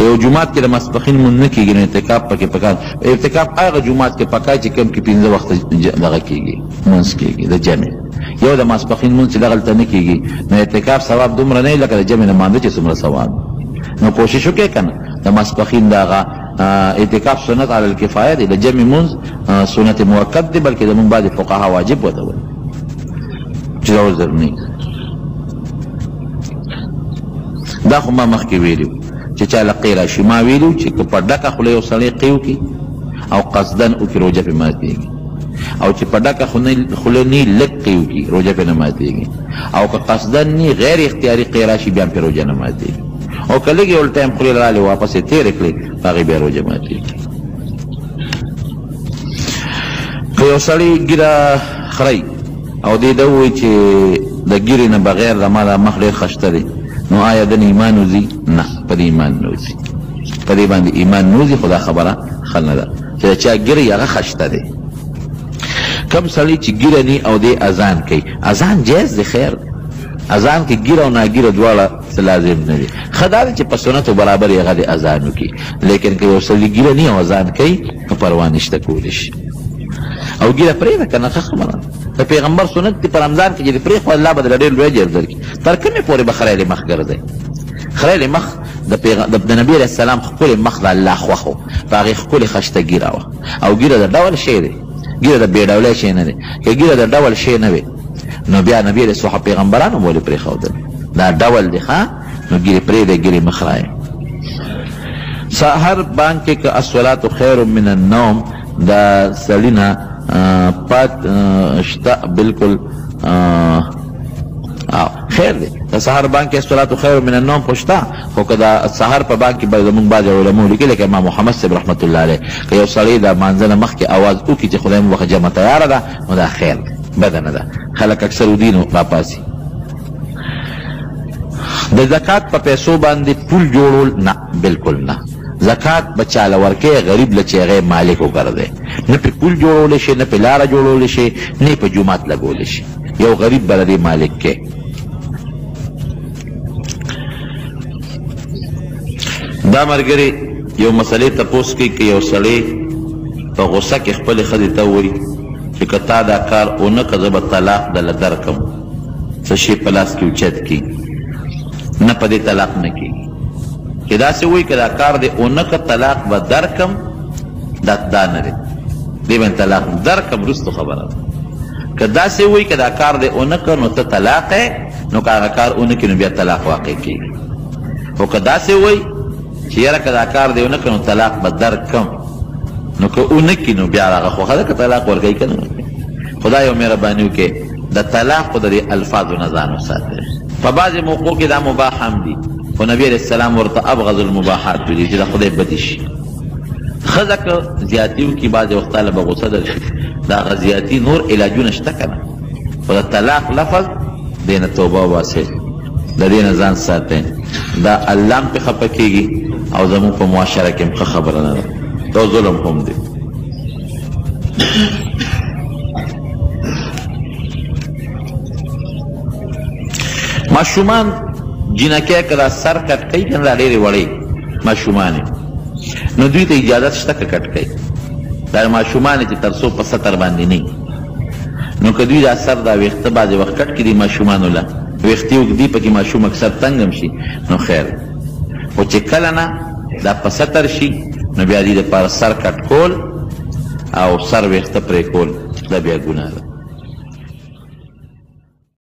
که یو جومات کې د ماسپښین مونځ نه کېږي نو اعتکاف پکې پکار اعتکاف هغه جومات کې پکار چې کوم کې 15 وخته دغه کېږي مونځ کېږي د جمع یو د ماسپښین مونځ چې دغلته نه کېږي نو اعتکاف ثواب دومره نه لکه د جمع نه مانځه چې څومره ثواب نو کوشش وکړئ که نه د ماسپښین د هغه اعتکاف سنت علی الکفایه دی د جمع مونځ سنت مؤکد دی بلکې زموږ بعضې فقها واجب ورته وایي چې دا اوس ضروري دا خو ما مخکې ویلي چې چا له قی راشي ما ویلي چې که په ډکه خوله یو سړی قی وکړي او قصدن وکړي روژه پرې ماتېږي او چې په ډکه خوله نه لږ قی وکړي روژه پرې نه ماتېږي او که قصدن نه غیر اختیاري قی راشي بیا هم پرې روژه نه ماتېږي او که لږ یو ټایم خولې رالې واپس یې تېرې کړې په هغې بیا روژه ماتېږي که یو سړی ګیره خوري او دې ته ووایي چې د ګیرې نه بغیر زما دا مخ ډېر خشته دی نو آیا دن ایمان وزي نه په دې ایمان نه وزي په دې باندې ایمان نه وزي خو دا خبره ښه نه ده چې د چا ګیرې هغه خشته دی کم سړی چې ګیره نی او دې اذان کوي اذان جایز دی خیر اذان کې ګیره او ناګیره دواړه څه لازم نه دي ښه دا دی چې په سنتو برابر یې هغه د اذان وکړي لیکن که یو سړي ګیره نی او اذان کوي نو پروا نشته کولی شي او ګیره پرېږده که نه ښه خبره د پیغمبر سنت دی په رمضان کې چې د پرېښو الله به درله ډېر لوی اجر درکړي تر کومې پورې به خریل مخ ګرځئ خریل مخ د نبي علیه السلام ښکلی مخ د الله خوښ و په هغې ښکلې خشته ګیره وه او ګیره د ډول شی دی ګیره د بې ډولۍ شی نه دی که ګیره د ډول شی نه وي نو بیا نبي علیه الصحابه پیغمبرانو ولې پرېښودل دا ډول دی ښه نو ګیرې پرېږدئ ګیرې مخ رایې سحر بانکې که الصلات خیر من النوم دا سړي نه پات شته بالکل خیر دی د سحر بانک کې الصلات خیر من النوم خو شته خو که د سحر په بانک کې به زموږ بعضې علماو لیکلي لکه امام محمد صاحب رحمت الله علیه که یو سړی د مانځه نه مخکې اواز وکړي چې خدای مو وخت جمع تیاره ده نو دا خیر دی بده نه ده خلک اکثر ودي نو راپاسي د زکات په پیسو باندې پول جوړول نه بالکل نه زکات بچاله ورکې غریب له چې هغې مالک وګرځئ نه پې پول جوړولی شي نه پې لاره جوړولی شي نه په جومات لګولی شي یو غریب به د دې مالک کې دا ملګري یو مسلې تپوس کوي که یو سړی په غوسه کې خپلې ښځې ته ووایي چې که تا دا کار ونه که زه به طلاق دله درکړم څه شی په لاس کې اوچت کړي نه په دې طلاق نه کېږي که داسې وایي که دا کار دی ونه که طلاق به درکم دا نه دی دې باندې طلاق درکم وروستو خبره ده که داسې وایي که دا کار دی ونه که نو ته طلاق یې نو که هغه کار ونه کړي نو بیا طلاق واقع کېږي خو که داسې وایي چې یاره که دا کار دی ونه که نو طلاق به درکم نو که ونه کړي نو بیا هغه خوښه ده که طلاق ورکوي که نه ورکوي خدا یو مهرباني وکړي د طلاق خو د دې الفاظو نه ځان وساتئ په بعضې موقعو کې دا مباح هم دي خو نبی علیه السلام ورته ابغض المباحات ویلي چې د خدای بدي شي ښځه که زیاتي وکړي بعضې وختاله به غوسه درشي د هغه زیاتي نور علاجونه شته که نه خو د طلاق لفظ دې نه توبه وباسئ د دې نه ځان ساتئ دا الله هم پې خفه کېږي او زموږ په معاشره کې هم ښه خبره نه ده دا ظلم هم دی ماشومان جینکۍ که دا سر کټ کوي که نه دا ډېرې وړې ماشومان نو دوی ته اجازت شته که کټ کوي دا ماشومان چې تر څو په سطر باندې نه نو که دوی دا سر دا ویښته بعضې وخت کټ کړي ماشومانو له ویښتې اوږدي پکې ماشوم اکثر تنګ هم شي نو خیر خو چې کله نه دا په سطر شي نو بیا دې دپاره سر کټ کول او سر ویښته پرې کول دا بیا ګناه ده